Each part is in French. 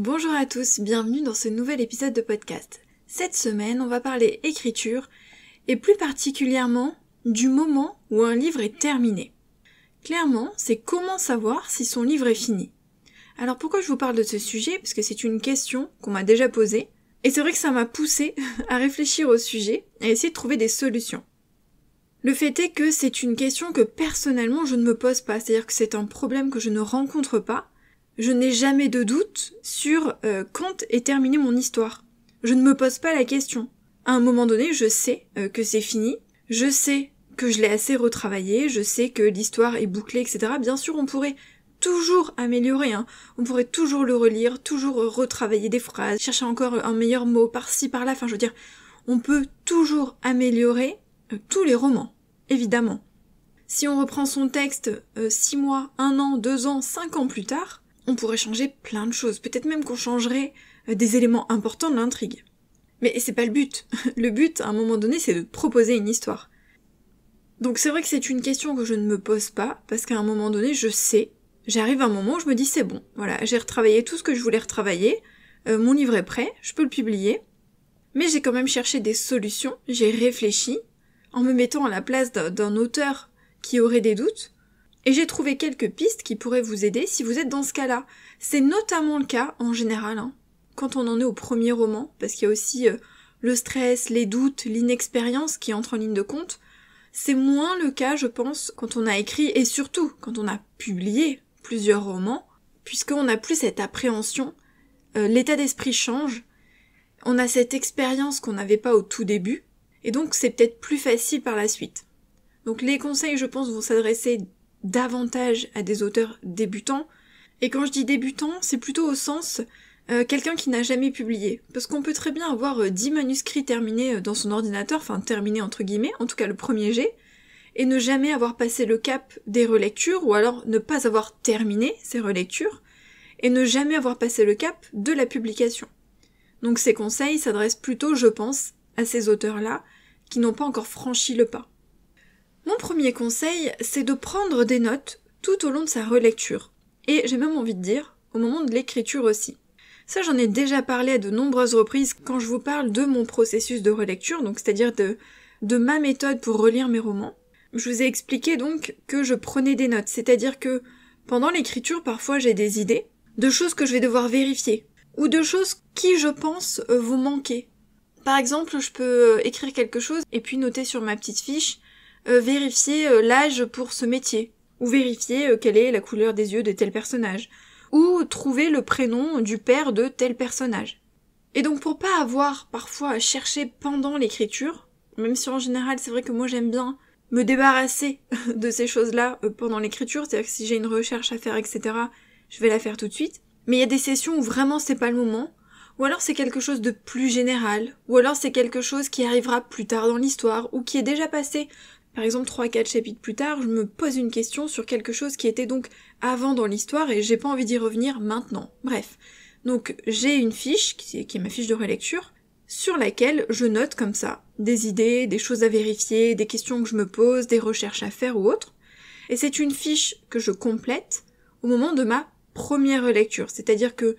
Bonjour à tous, bienvenue dans ce nouvel épisode de podcast. Cette semaine, on va parler écriture, et plus particulièrement du moment où un livre est terminé. Clairement, c'est comment savoir si son livre est fini. Alors pourquoi je vous parle de ce sujet? Parce que c'est une question qu'on m'a déjà posée, et c'est vrai que ça m'a poussée à réfléchir au sujet, et à essayer de trouver des solutions. Le fait est que c'est une question que personnellement je ne me pose pas, c'est-à-dire que c'est un problème que je ne rencontre pas. Je n'ai jamais de doute sur quand est terminée mon histoire. Je ne me pose pas la question. À un moment donné, je sais que c'est fini, je sais que je l'ai assez retravaillé, je sais que l'histoire est bouclée, etc. Bien sûr, on pourrait toujours améliorer, on pourrait toujours le relire, toujours retravailler des phrases, chercher encore un meilleur mot par-ci, par-là, enfin je veux dire, on peut toujours améliorer tous les romans, évidemment. Si on reprend son texte 6 mois, 1 an, 2 ans, 5 ans plus tard, on pourrait changer plein de choses, peut-être même qu'on changerait des éléments importants de l'intrigue. Mais c'est pas le but. Le but, à un moment donné, c'est de proposer une histoire. Donc c'est vrai que c'est une question que je ne me pose pas, parce qu'à un moment donné, je sais, j'arrive à un moment où je me dis c'est bon, voilà, j'ai retravaillé tout ce que je voulais retravailler, mon livre est prêt, je peux le publier, mais j'ai quand même cherché des solutions, j'ai réfléchi, en me mettant à la place d'un auteur qui aurait des doutes, et j'ai trouvé quelques pistes qui pourraient vous aider si vous êtes dans ce cas-là. C'est notamment le cas, en général, quand on en est au premier roman, parce qu'il y a aussi le stress, les doutes, l'inexpérience qui entrent en ligne de compte. C'est moins le cas, je pense, quand on a écrit, et surtout quand on a publié plusieurs romans, puisqu'on n'a plus cette appréhension, l'état d'esprit change, on a cette expérience qu'on n'avait pas au tout début, et donc c'est peut-être plus facile par la suite. Donc les conseils, je pense, vont s'adresser davantage à des auteurs débutants, et quand je dis débutant, c'est plutôt au sens quelqu'un qui n'a jamais publié, parce qu'on peut très bien avoir 10 manuscrits terminés dans son ordinateur, enfin terminés entre guillemets, en tout cas le premier jet, et ne jamais avoir passé le cap des relectures, ou alors ne pas avoir terminé ces relectures, et ne jamais avoir passé le cap de la publication. Donc ces conseils s'adressent plutôt, je pense, à ces auteurs-là, qui n'ont pas encore franchi le pas. Mon premier conseil, c'est de prendre des notes tout au long de sa relecture. Et j'ai même envie de dire, au moment de l'écriture aussi. Ça, j'en ai déjà parlé à de nombreuses reprises quand je vous parle de mon processus de relecture, donc c'est-à-dire de ma méthode pour relire mes romans. Je vous ai expliqué donc que je prenais des notes, c'est-à-dire que pendant l'écriture, parfois j'ai des idées de choses que je vais devoir vérifier, ou de choses qui, je pense, vont manquer. Par exemple, je peux écrire quelque chose et puis noter sur ma petite fiche vérifier l'âge pour ce métier, ou vérifier quelle est la couleur des yeux de tel personnage, ou trouver le prénom du père de tel personnage. Et donc pour pas avoir parfois à chercher pendant l'écriture, même si en général c'est vrai que moi j'aime bien me débarrasser de ces choses-là pendant l'écriture, c'est-à-dire que si j'ai une recherche à faire, etc., je vais la faire tout de suite, mais il y a des sessions où vraiment c'est pas le moment, ou alors c'est quelque chose de plus général, ou alors c'est quelque chose qui arrivera plus tard dans l'histoire, ou qui est déjà passé. Par exemple, 3-4 chapitres plus tard, je me pose une question sur quelque chose qui était donc avant dans l'histoire et j'ai pas envie d'y revenir maintenant. Bref. Donc, j'ai une fiche, qui est ma fiche de relecture, sur laquelle je note comme ça des idées, des choses à vérifier, des questions que je me pose, des recherches à faire ou autre. Et c'est une fiche que je complète au moment de ma première relecture. C'est-à-dire que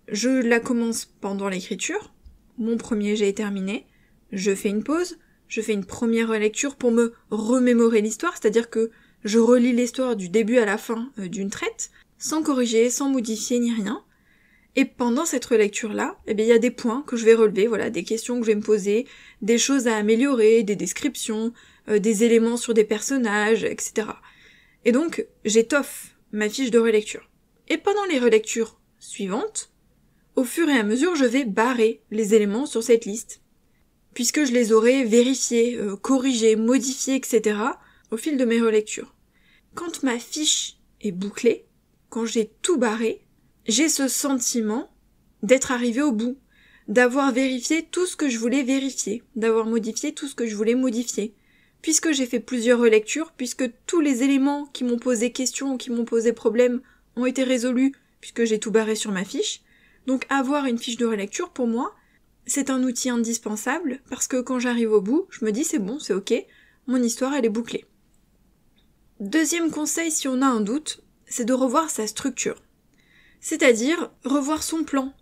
je la commence pendant l'écriture, mon premier jet est terminé, je fais une pause, je fais une première relecture pour me remémorer l'histoire, c'est-à-dire que je relis l'histoire du début à la fin d'une traite, sans corriger, sans modifier ni rien. Et pendant cette relecture-là, il y a des points que je vais relever, voilà, des questions que je vais me poser, des choses à améliorer, des descriptions, des éléments sur des personnages, etc. Et donc, j'étoffe ma fiche de relecture. Et pendant les relectures suivantes, au fur et à mesure, je vais barrer les éléments sur cette liste, puisque je les aurai vérifiés, corrigés, modifiés, etc. au fil de mes relectures. Quand ma fiche est bouclée, quand j'ai tout barré, j'ai ce sentiment d'être arrivé au bout, d'avoir vérifié tout ce que je voulais vérifier, d'avoir modifié tout ce que je voulais modifier. Puisque j'ai fait plusieurs relectures, puisque tous les éléments qui m'ont posé question ou qui m'ont posé problème ont été résolus, puisque j'ai tout barré sur ma fiche, donc avoir une fiche de relecture, pour moi, c'est un outil indispensable, parce que quand j'arrive au bout, je me dis c'est bon, c'est ok, mon histoire elle est bouclée. Deuxième conseil si on a un doute, c'est de revoir sa structure. C'est-à-dire revoir son plan,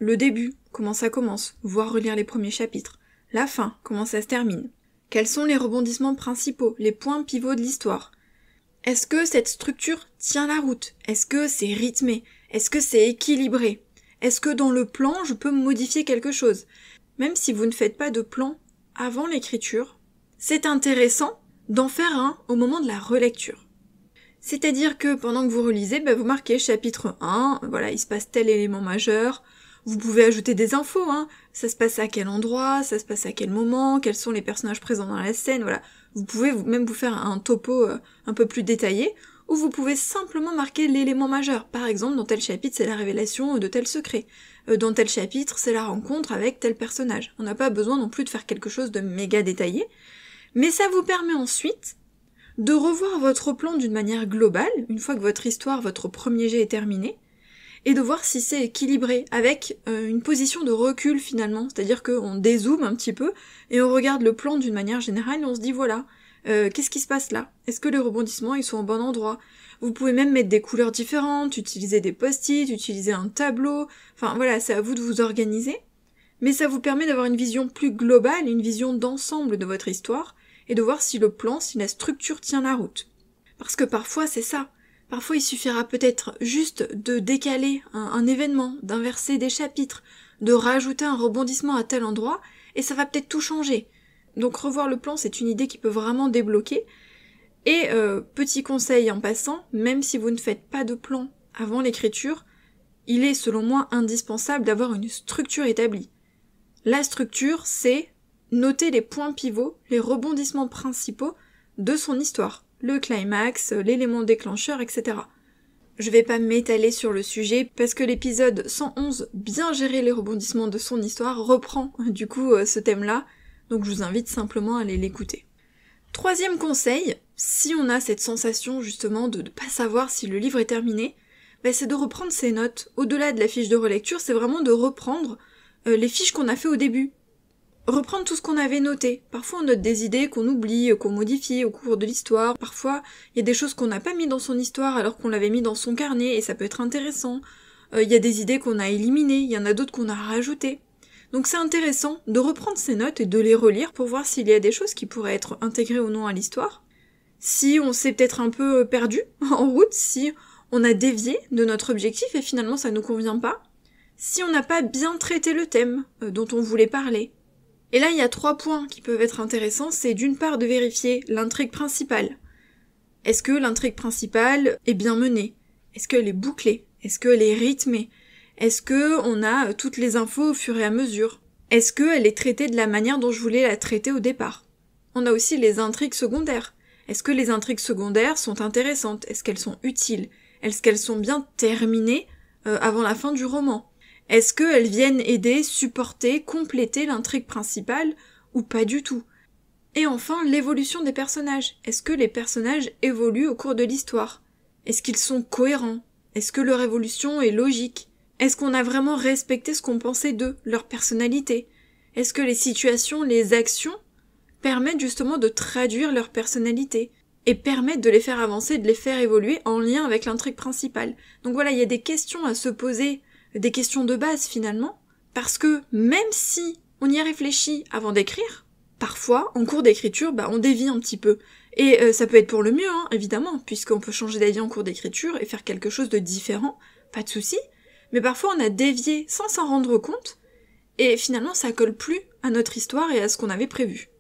le début, comment ça commence, voire relire les premiers chapitres, la fin, comment ça se termine. Quels sont les rebondissements principaux, les points pivots de l'histoire? Est-ce que cette structure tient la route? Est-ce que c'est rythmé? Est-ce que c'est équilibré? Est-ce que dans le plan, je peux modifier quelque chose? Même si vous ne faites pas de plan avant l'écriture, c'est intéressant d'en faire un au moment de la relecture. C'est-à-dire que pendant que vous relisez, vous marquez chapitre 1, voilà, il se passe tel élément majeur. Vous pouvez ajouter des infos, ça se passe à quel endroit, ça se passe à quel moment, quels sont les personnages présents dans la scène, voilà. Vous pouvez même vous faire un topo un peu plus détaillé, ou vous pouvez simplement marquer l'élément majeur. Par exemple, dans tel chapitre, c'est la révélation de tel secret. Dans tel chapitre, c'est la rencontre avec tel personnage. On n'a pas besoin non plus de faire quelque chose de méga détaillé, mais ça vous permet ensuite de revoir votre plan d'une manière globale, une fois que votre histoire, votre premier jet est terminé, et de voir si c'est équilibré, avec une position de recul finalement, c'est-à-dire qu'on dézoome un petit peu, et on regarde le plan d'une manière générale, et on se dit voilà, qu'est-ce qui se passe là? Est-ce que les rebondissements ils sont au bon endroit? Vous pouvez même mettre des couleurs différentes, utiliser des post-it, utiliser un tableau, enfin voilà, c'est à vous de vous organiser, mais ça vous permet d'avoir une vision plus globale, une vision d'ensemble de votre histoire, et de voir si le plan, si la structure tient la route. Parce que parfois c'est ça. Parfois il suffira peut-être juste de décaler un événement, d'inverser des chapitres, de rajouter un rebondissement à tel endroit, et ça va peut-être tout changer. Donc revoir le plan, c'est une idée qui peut vraiment débloquer. Et petit conseil en passant, même si vous ne faites pas de plan avant l'écriture, il est selon moi indispensable d'avoir une structure établie. La structure, c'est noter les points pivots, les rebondissements principaux de son histoire, le climax, l'élément déclencheur, etc. Je vais pas m'étaler sur le sujet parce que l'épisode 111, bien gérer les rebondissements de son histoire, reprend du coup ce thème-là, donc je vous invite simplement à aller l'écouter. Troisième conseil, si on a cette sensation justement de ne pas savoir si le livre est terminé, c'est de reprendre ses notes. Au-delà de la fiche de relecture, c'est vraiment de reprendre les fiches qu'on a fait au début. Reprendre tout ce qu'on avait noté. Parfois on note des idées qu'on oublie, qu'on modifie au cours de l'histoire. Parfois il y a des choses qu'on n'a pas mis dans son histoire alors qu'on l'avait mis dans son carnet et ça peut être intéressant. Il y a des idées qu'on a éliminées, il y en a d'autres qu'on a rajoutées. Donc c'est intéressant de reprendre ces notes et de les relire pour voir s'il y a des choses qui pourraient être intégrées ou non à l'histoire. Si on s'est peut-être un peu perdu en route, si on a dévié de notre objectif et finalement ça nous convient pas. Si on n'a pas bien traité le thème dont on voulait parler. Et là, il y a 3 points qui peuvent être intéressants, c'est d'une part de vérifier l'intrigue principale. Est-ce que l'intrigue principale est bien menée? Est-ce qu'elle est bouclée? Est-ce qu'elle est rythmée? Est-ce que on a toutes les infos au fur et à mesure? Est-ce qu'elle est traitée de la manière dont je voulais la traiter au départ? On a aussi les intrigues secondaires. Est-ce que les intrigues secondaires sont intéressantes? Est-ce qu'elles sont utiles? Est-ce qu'elles sont bien terminées avant la fin du roman? Est-ce qu'elles viennent aider, supporter, compléter l'intrigue principale ou pas du tout? Et enfin, l'évolution des personnages. Est-ce que les personnages évoluent au cours de l'histoire? Est-ce qu'ils sont cohérents? Est-ce que leur évolution est logique? Est-ce qu'on a vraiment respecté ce qu'on pensait d'eux, leur personnalité? Est-ce que les situations, les actions permettent justement de traduire leur personnalité et permettent de les faire avancer, de les faire évoluer en lien avec l'intrigue principale? Donc voilà, il y a des questions à se poser, des questions de base finalement, parce que même si on y a réfléchi avant d'écrire, parfois, en cours d'écriture, on dévie un petit peu. Et ça peut être pour le mieux, évidemment, puisqu'on peut changer d'avis en cours d'écriture et faire quelque chose de différent, pas de souci. Mais parfois on a dévié sans s'en rendre compte, et finalement ça colle plus à notre histoire et à ce qu'on avait prévu.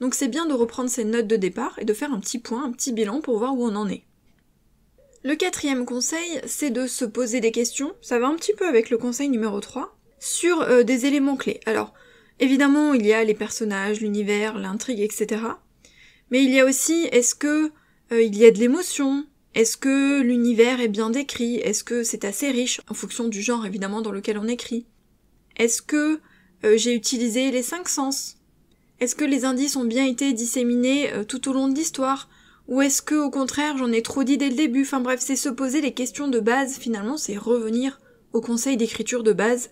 Donc c'est bien de reprendre ces notes de départ et de faire un petit point, un petit bilan pour voir où on en est. Le 4e conseil, c'est de se poser des questions, ça va un petit peu avec le conseil numéro 3, sur des éléments clés. Alors, évidemment, il y a les personnages, l'univers, l'intrigue, etc. Mais il y a aussi, est-ce que il y a de l'émotion? Est-ce que l'univers est bien décrit? Est-ce que c'est assez riche, en fonction du genre évidemment dans lequel on écrit? Est-ce que j'ai utilisé les 5 sens? Est-ce que les indices ont bien été disséminés tout au long de l'histoire? Ou est-ce que, au contraire, j'en ai trop dit dès le début? Enfin bref, c'est se poser les questions de base, finalement, c'est revenir au conseil d'écriture de base,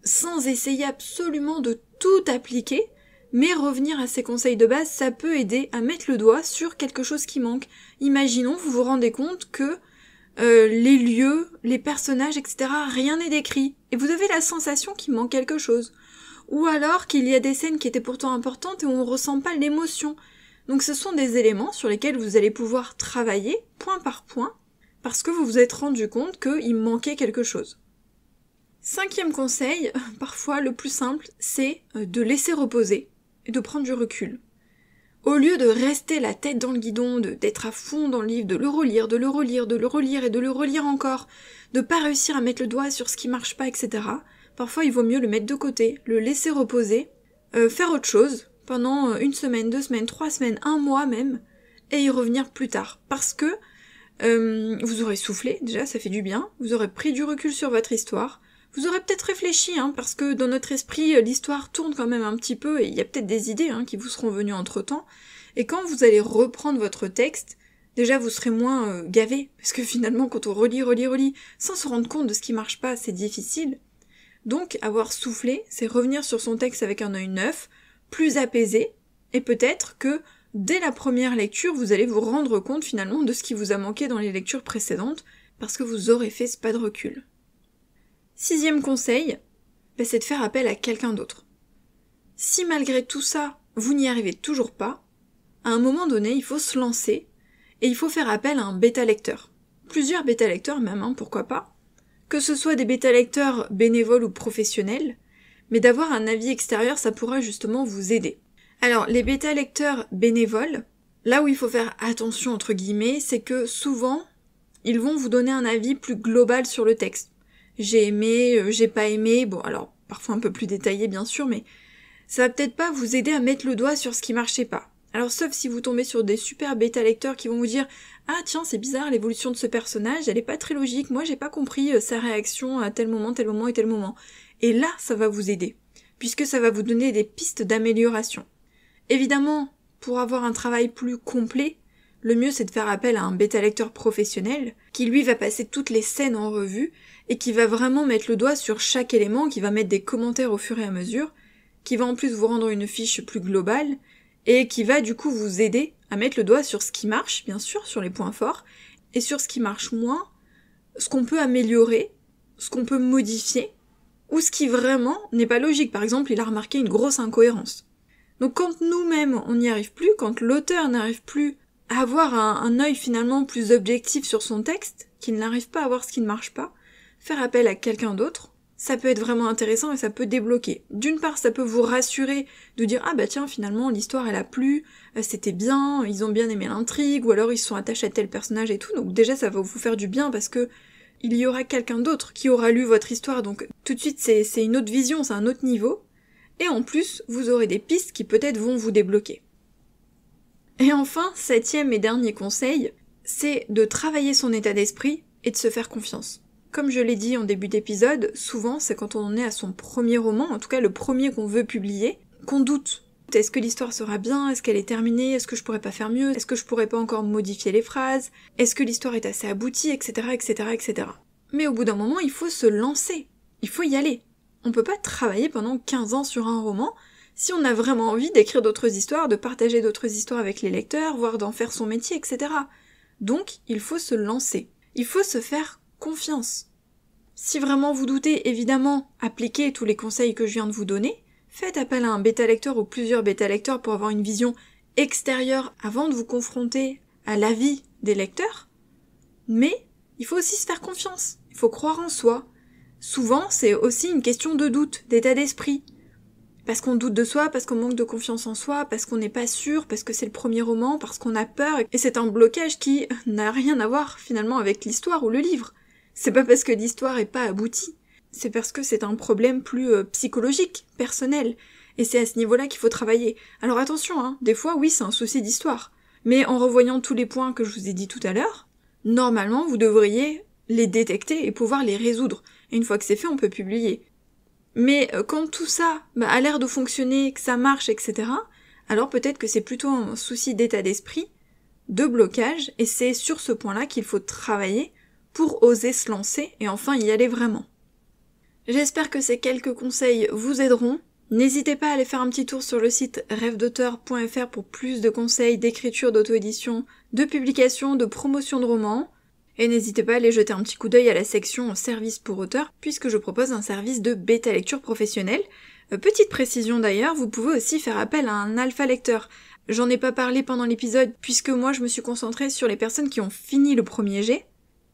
sans essayer absolument de tout appliquer, mais revenir à ces conseils de base, ça peut aider à mettre le doigt sur quelque chose qui manque. Imaginons, vous vous rendez compte que les lieux, les personnages, etc. Rien n'est décrit. Et vous avez la sensation qu'il manque quelque chose. Ou alors qu'il y a des scènes qui étaient pourtant importantes et où on ne ressent pas l'émotion. Donc ce sont des éléments sur lesquels vous allez pouvoir travailler, point par point, parce que vous vous êtes rendu compte qu'il manquait quelque chose. 5e conseil, parfois le plus simple, c'est de laisser reposer et de prendre du recul. Au lieu de rester la tête dans le guidon, d'être à fond dans le livre, de le relire, de le relire, de le relire et de le relire encore, de pas réussir à mettre le doigt sur ce qui marche pas, etc. Parfois il vaut mieux le mettre de côté, le laisser reposer, faire autre chose pendant 1 semaine, 2 semaines, 3 semaines, 1 mois même, et y revenir plus tard. Parce que vous aurez soufflé, déjà ça fait du bien, vous aurez pris du recul sur votre histoire, vous aurez peut-être réfléchi, parce que dans notre esprit, l'histoire tourne quand même un petit peu, et il y a peut-être des idées qui vous seront venues entre-temps, et quand vous allez reprendre votre texte, déjà vous serez moins gavé, parce que finalement quand on relit, sans se rendre compte de ce qui marche pas, c'est difficile. Donc avoir soufflé, c'est revenir sur son texte avec un œil neuf, plus apaisé, et peut-être que dès la première lecture, vous allez vous rendre compte finalement de ce qui vous a manqué dans les lectures précédentes, parce que vous aurez fait ce pas de recul. 6e conseil, c'est de faire appel à quelqu'un d'autre. Si malgré tout ça, vous n'y arrivez toujours pas, à un moment donné, il faut se lancer, et il faut faire appel à un bêta-lecteur. Plusieurs bêta-lecteurs même, pourquoi pas. Que ce soit des bêta-lecteurs bénévoles ou professionnels, mais d'avoir un avis extérieur, ça pourra justement vous aider. Alors, les bêta-lecteurs bénévoles, là où il faut faire attention entre guillemets, c'est que souvent, ils vont vous donner un avis plus global sur le texte. J'ai aimé, j'ai pas aimé, bon alors parfois un peu plus détaillé bien sûr, mais ça va peut-être pas vous aider à mettre le doigt sur ce qui marchait pas. Alors sauf si vous tombez sur des super bêta-lecteurs qui vont vous dire « Ah tiens, c'est bizarre, l'évolution de ce personnage, elle est pas très logique, moi j'ai pas compris sa réaction à tel moment et tel moment. » Et là, ça va vous aider, puisque ça va vous donner des pistes d'amélioration. Évidemment, pour avoir un travail plus complet, le mieux c'est de faire appel à un bêta-lecteur professionnel, qui lui va passer toutes les scènes en revue, et qui va vraiment mettre le doigt sur chaque élément, qui va mettre des commentaires au fur et à mesure, qui va en plus vous rendre une fiche plus globale, et qui va du coup vous aider à mettre le doigt sur ce qui marche, bien sûr, sur les points forts, et sur ce qui marche moins, ce qu'on peut améliorer, ce qu'on peut modifier, ou ce qui vraiment n'est pas logique. Par exemple, il a remarqué une grosse incohérence. Donc quand nous-mêmes on n'y arrive plus, quand l'auteur n'arrive plus à avoir un œil finalement plus objectif sur son texte, qu'il n'arrive pas à voir ce qui ne marche pas, faire appel à quelqu'un d'autre, ça peut être vraiment intéressant et ça peut débloquer. D'une part, ça peut vous rassurer de dire « Ah bah tiens, finalement, l'histoire elle a plu, c'était bien, ils ont bien aimé l'intrigue, ou alors ils se sont attachés à tel personnage et tout », donc déjà ça va vous faire du bien parce que il y aura quelqu'un d'autre qui aura lu votre histoire, donc tout de suite c'est une autre vision, c'est un autre niveau, et en plus, vous aurez des pistes qui peut-être vont vous débloquer. Et enfin, 7e et dernier conseil, c'est de travailler son état d'esprit et de se faire confiance. Comme je l'ai dit en début d'épisode, souvent c'est quand on en est à son premier roman, en tout cas le premier qu'on veut publier, qu'on doute. Est-ce que l'histoire sera bien? Est-ce qu'elle est terminée? Est-ce que je pourrais pas faire mieux? Est-ce que je pourrais pas encore modifier les phrases? Est-ce que l'histoire est assez aboutie? Etc., etc., etc. Mais au bout d'un moment, il faut se lancer. Il faut y aller. On peut pas travailler pendant 15 ans sur un roman si on a vraiment envie d'écrire d'autres histoires, de partager d'autres histoires avec les lecteurs, voire d'en faire son métier, etc. Donc, il faut se lancer. Il faut se faire confiance. Si vraiment vous doutez, évidemment, appliquez tous les conseils que je viens de vous donner, faites appel à un bêta-lecteur ou plusieurs bêta-lecteurs pour avoir une vision extérieure avant de vous confronter à l'avis des lecteurs. Mais il faut aussi se faire confiance, il faut croire en soi. Souvent, c'est aussi une question de doute, d'état d'esprit. Parce qu'on doute de soi, parce qu'on manque de confiance en soi, parce qu'on n'est pas sûr, parce que c'est le premier roman, parce qu'on a peur, et c'est un blocage qui n'a rien à voir finalement avec l'histoire ou le livre. C'est pas parce que l'histoire est pas aboutie, c'est parce que c'est un problème plus psychologique, personnel, et c'est à ce niveau-là qu'il faut travailler. Alors attention, des fois oui c'est un souci d'histoire, mais en revoyant tous les points que je vous ai dit tout à l'heure, normalement vous devriez les détecter et pouvoir les résoudre. Et une fois que c'est fait, on peut publier. Mais quand tout ça a l'air de fonctionner, que ça marche, etc., alors peut-être que c'est plutôt un souci d'état d'esprit, de blocage, et c'est sur ce point-là qu'il faut travailler pour oser se lancer et enfin y aller vraiment. J'espère que ces quelques conseils vous aideront. N'hésitez pas à aller faire un petit tour sur le site rêvedauteur.fr pour plus de conseils d'écriture, d'auto-édition, de publication, de promotion de romans. Et n'hésitez pas à aller jeter un petit coup d'œil à la section service pour auteurs, puisque je propose un service de bêta lecture professionnelle. Petite précision d'ailleurs, vous pouvez aussi faire appel à un alpha lecteur. J'en ai pas parlé pendant l'épisode, puisque moi je me suis concentrée sur les personnes qui ont fini le premier jet,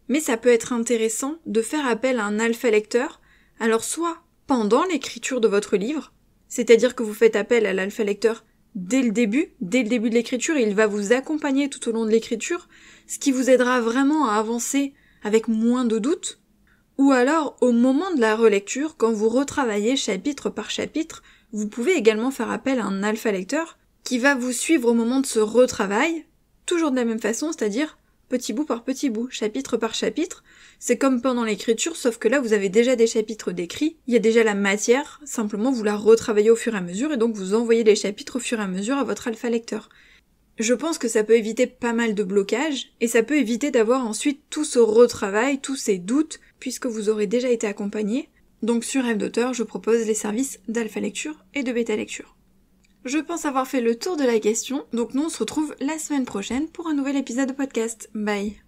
mais ça peut être intéressant de faire appel à un alpha lecteur, alors soit pendant l'écriture de votre livre, c'est-à-dire que vous faites appel à l'alpha lecteur dès le début de l'écriture, il va vous accompagner tout au long de l'écriture, ce qui vous aidera vraiment à avancer avec moins de doutes, ou alors au moment de la relecture, quand vous retravaillez chapitre par chapitre, vous pouvez également faire appel à un alpha lecteur qui va vous suivre au moment de ce retravail, toujours de la même façon, c'est-à-dire petit bout par petit bout, chapitre par chapitre. C'est comme pendant l'écriture, sauf que là vous avez déjà des chapitres décrits, il y a déjà la matière, simplement vous la retravaillez au fur et à mesure et donc vous envoyez les chapitres au fur et à mesure à votre alpha lecteur. Je pense que ça peut éviter pas mal de blocages et ça peut éviter d'avoir ensuite tout ce retravail, tous ces doutes, puisque vous aurez déjà été accompagné. Donc sur Rêve d'auteur, je propose les services d'alpha lecture et de bêta lecture. Je pense avoir fait le tour de la question, donc nous on se retrouve la semaine prochaine pour un nouvel épisode de podcast. Bye!